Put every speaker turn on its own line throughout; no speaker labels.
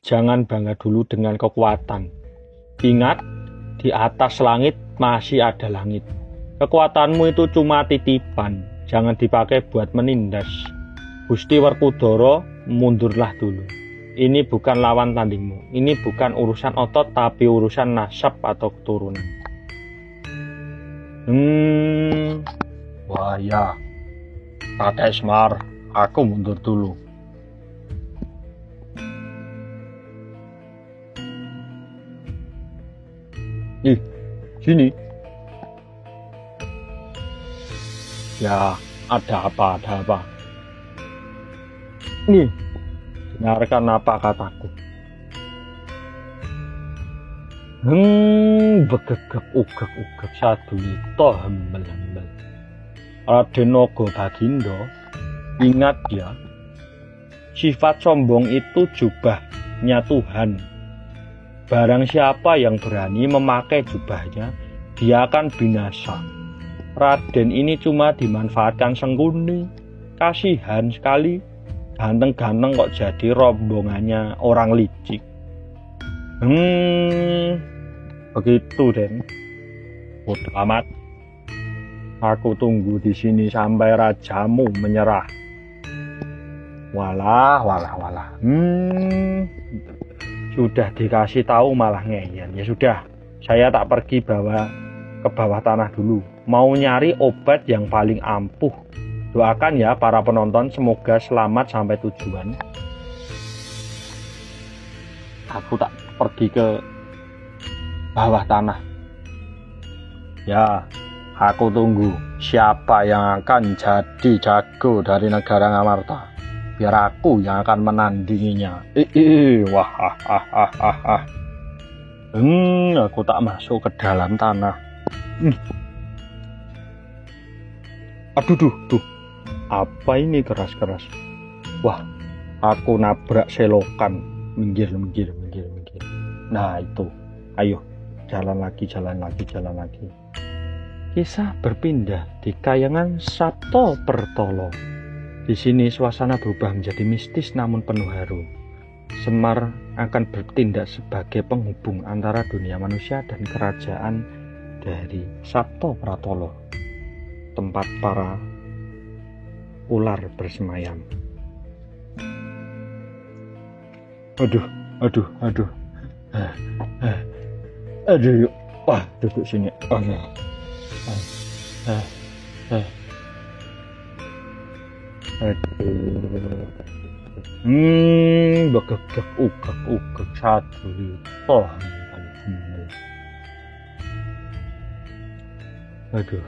jangan bangga dulu dengan kekuatan. Ingat, di atas langit masih ada langit. Kekuatanmu itu cuma titipan, jangan dipakai buat menindas. Gusti Werkudara, mundurlah dulu. Ini bukan lawan tandingmu. Ini bukan urusan otot, tapi urusan nasab atau keturunan. Wah ya, Kakek Semar, aku mundur dulu. Sini. Ya, ada apa? Nih, dengarkan apa kataku. Begegep ugek sadulita hembel. Raden Naga Bagindo, ingat ya, sifat sombong itu jubahnya Tuhan. Barang siapa yang berani memakai jubahnya, dia akan binasa. Raden ini cuma dimanfaatkan Sengkuni. Kasihan sekali, ganteng-ganteng kok jadi rombongannya orang licik. Begitu Den. Bodoh amat. Aku tunggu di sini sampai rajamu menyerah. Walah. Sudah dikasih tahu malah ngeyel. Ya sudah, saya tak pergi ke bawah tanah dulu. Mau nyari obat yang paling ampuh. Doakan ya para penonton, semoga selamat sampai tujuan. Aku tak pergi ke bawah tanah. Ya, aku tunggu siapa yang akan jadi jago dari negara Ngamarta. Biar aku yang akan menandinginya. Aku tak masuk ke dalam tanah. Aduh, tuh. Apa ini keras-keras? Wah, aku nabrak selokan. Minggir. Nah itu, ayo, jalan lagi. Kisah berpindah di kayangan Sabto Pertolo. Di sini suasana berubah menjadi mistis namun penuh haru. Semar akan bertindak sebagai penghubung antara dunia manusia dan kerajaan dari Sabto Pratolo, tempat para ular bersemayam. Aduh. Yuk. Wah, duduk sini. Oke. Begegep ugek sadulita hembel. Aduh.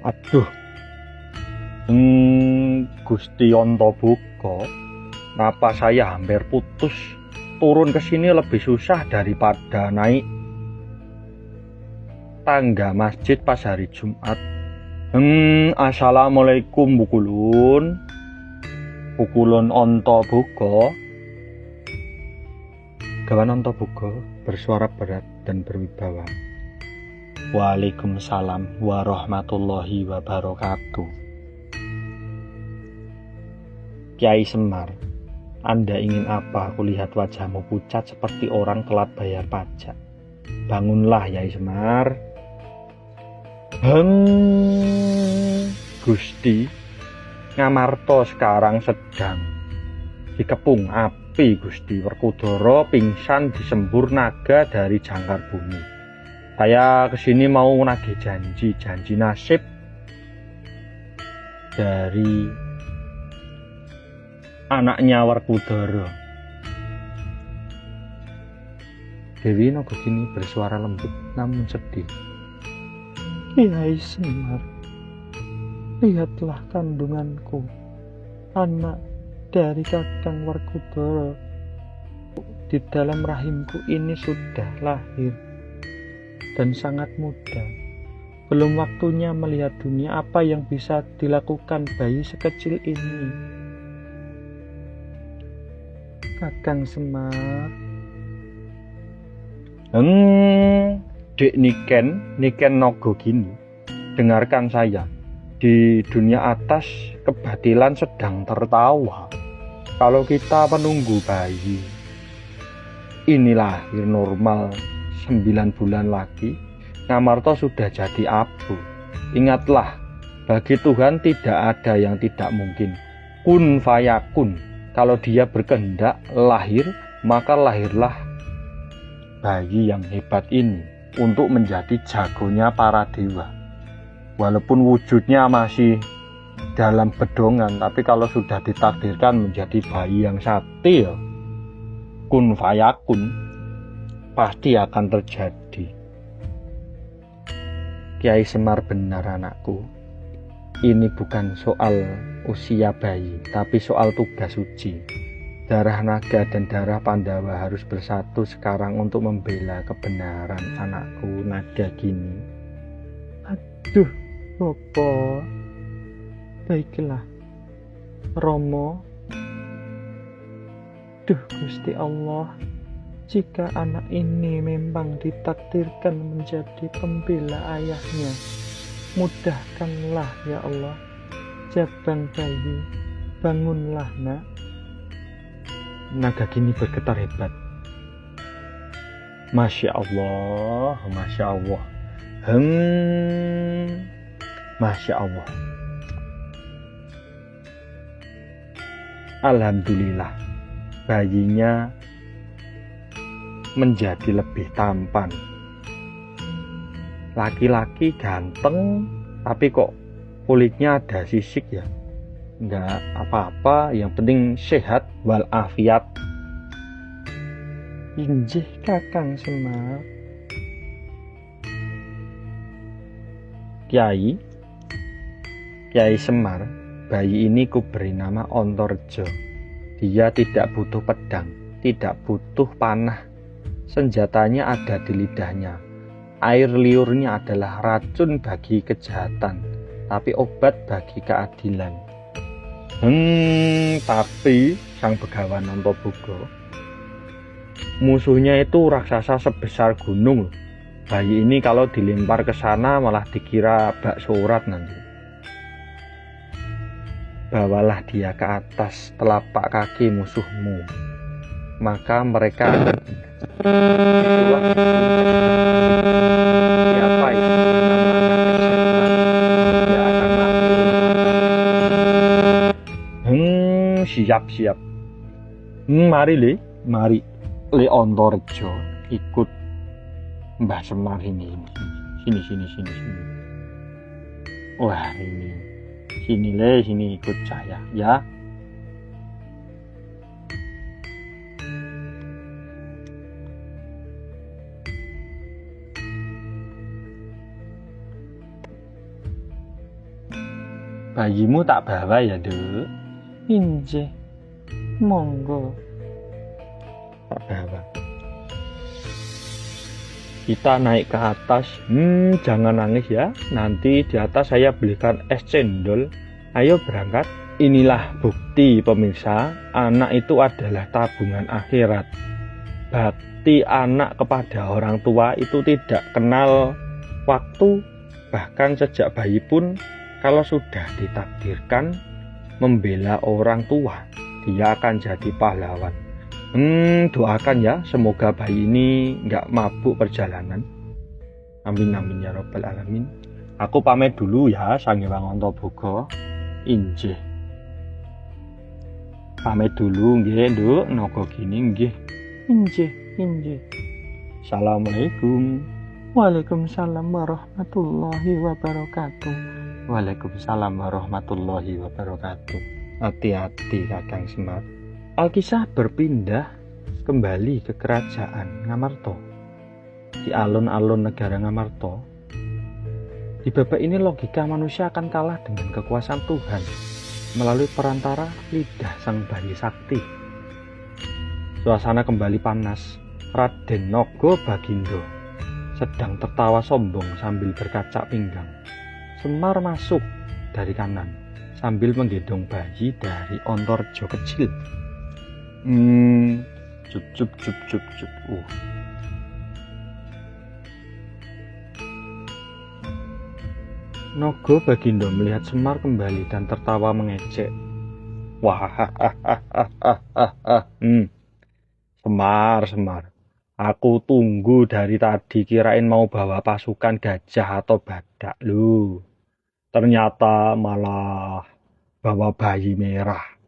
Aduh. Gusti Antaboga, napas saya hampir putus. Turun ke sini lebih susah daripada naik tangga masjid pas hari Jumat. Assalamualaikum Pukulun Antaboga. Gawan Antaboga bersuara berat dan berwibawa. Waalaikumsalam warahmatullahi wabarakatuh. Kiai Semar, Anda ingin apa? Aku lihat wajahmu pucat seperti orang telat bayar pajak. Bangunlah, Kiai Semar. Gusti, Ngamarta sekarang sedang dikepung api. Gusti Werkudara pingsan disembur naga dari jangkar bumi. Saya kesini mau nagih janji nasib dari anaknya Werkudara. Dewi Nagagini bersuara lembut namun sedih. Kiai Semar, lihatlah kandunganku, anak dari Kakang Werkudara. Di dalam rahimku ini sudah lahir dan sangat muda. Belum waktunya melihat dunia. Apa yang bisa dilakukan bayi sekecil ini? Kakang Semar. Dek Niken Nagagini, dengarkan saya. Di dunia atas kebatilan sedang tertawa. Kalau kita menunggu bayi ini lahir normal 9 bulan lagi, Ngamarta sudah jadi abu. Ingatlah, bagi Tuhan tidak ada yang tidak mungkin. Kun fayakun. Kalau dia berkehendak lahir, maka lahirlah bayi yang hebat ini untuk menjadi jagonya para dewa. Walaupun wujudnya masih dalam bedongan, tapi kalau sudah ditakdirkan menjadi bayi yang sakti, ya, kun fayakun, pasti akan terjadi. Kiai Semar benar anakku, ini bukan soal usia bayi, tapi soal tugas suci. Darah naga dan darah Pandawa harus bersatu sekarang untuk membela kebenaran anakku naga gini. Aduh, Bopo, baiklah, Romo. Duh, Gusti Allah, jika anak ini memang ditakdirkan menjadi pembela ayahnya, mudahkanlah ya Allah. Jabang bayi, bangunlah nak. Naga gini bergetar hebat. Masya Allah, Masya Allah. Masya Allah. Alhamdulillah, bayinya menjadi lebih tampan. Laki-laki ganteng, tapi kok kulitnya ada sisik ya. Enggak apa-apa, yang penting sehat walafiat. Injih Kakang Semar. Kiai Semar, bayi ini kuberi nama Antareja. Dia tidak butuh pedang, tidak butuh panah. Senjatanya ada di lidahnya. Air liurnya adalah racun bagi kejahatan, tapi obat bagi keadilan. Tapi sang Begawan Antaboga, musuhnya itu raksasa sebesar gunung. Bayi ini kalau dilempar ke sana malah dikira bakso urat nanti. Bawalah dia ke atas telapak kaki musuhmu, maka mereka akan siapa yang akan mati. Siap. Mari le Antareja ikut Mbah Semar ini. Sini. Wah, ini. Sini ikut saya ya. Bayimu tak bawa ya, Dek? Injih. Monggo. Tak bawa. Kita naik ke atas. Jangan nangis ya. Nanti di atas saya belikan es cendol. Ayo berangkat. Inilah bukti pemirsa, anak itu adalah tabungan akhirat. Bakti anak kepada orang tua itu tidak kenal waktu. Bahkan sejak bayi pun, kalau sudah ditakdirkan membela orang tua, dia akan jadi pahlawan. Doakan ya, semoga bayi ini nggak mabuk perjalanan. Amin ya robbal alamin. Aku pamit dulu ya, Sang Hyang Antaboga. Injih. Pamit dulu nggih, Nduk. Naga gini nggih. Injih. Assalamualaikum. Waalaikumsalam warahmatullahi wabarakatuh. Waalaikumsalam warahmatullahi wabarakatuh. Hati-hati Kakang Semar. Alkisah berpindah kembali ke kerajaan Ngamarta. Di alun-alun negara Ngamarta, di babak ini logika manusia akan kalah dengan kekuasaan Tuhan melalui perantara lidah sang bayi sakti. Suasana kembali panas. Raden Naga Bagindo sedang tertawa sombong sambil berkacak pinggang. Semar masuk dari kanan sambil menggendong bayi dari Antareja kecil. Cup. Naga Bagindo melihat Semar kembali dan tertawa mengejek. Wah, Semar. Aku tunggu dari tadi kirain mau bawa pasukan gajah atau badak lu. Ternyata malah bawa bayi merah.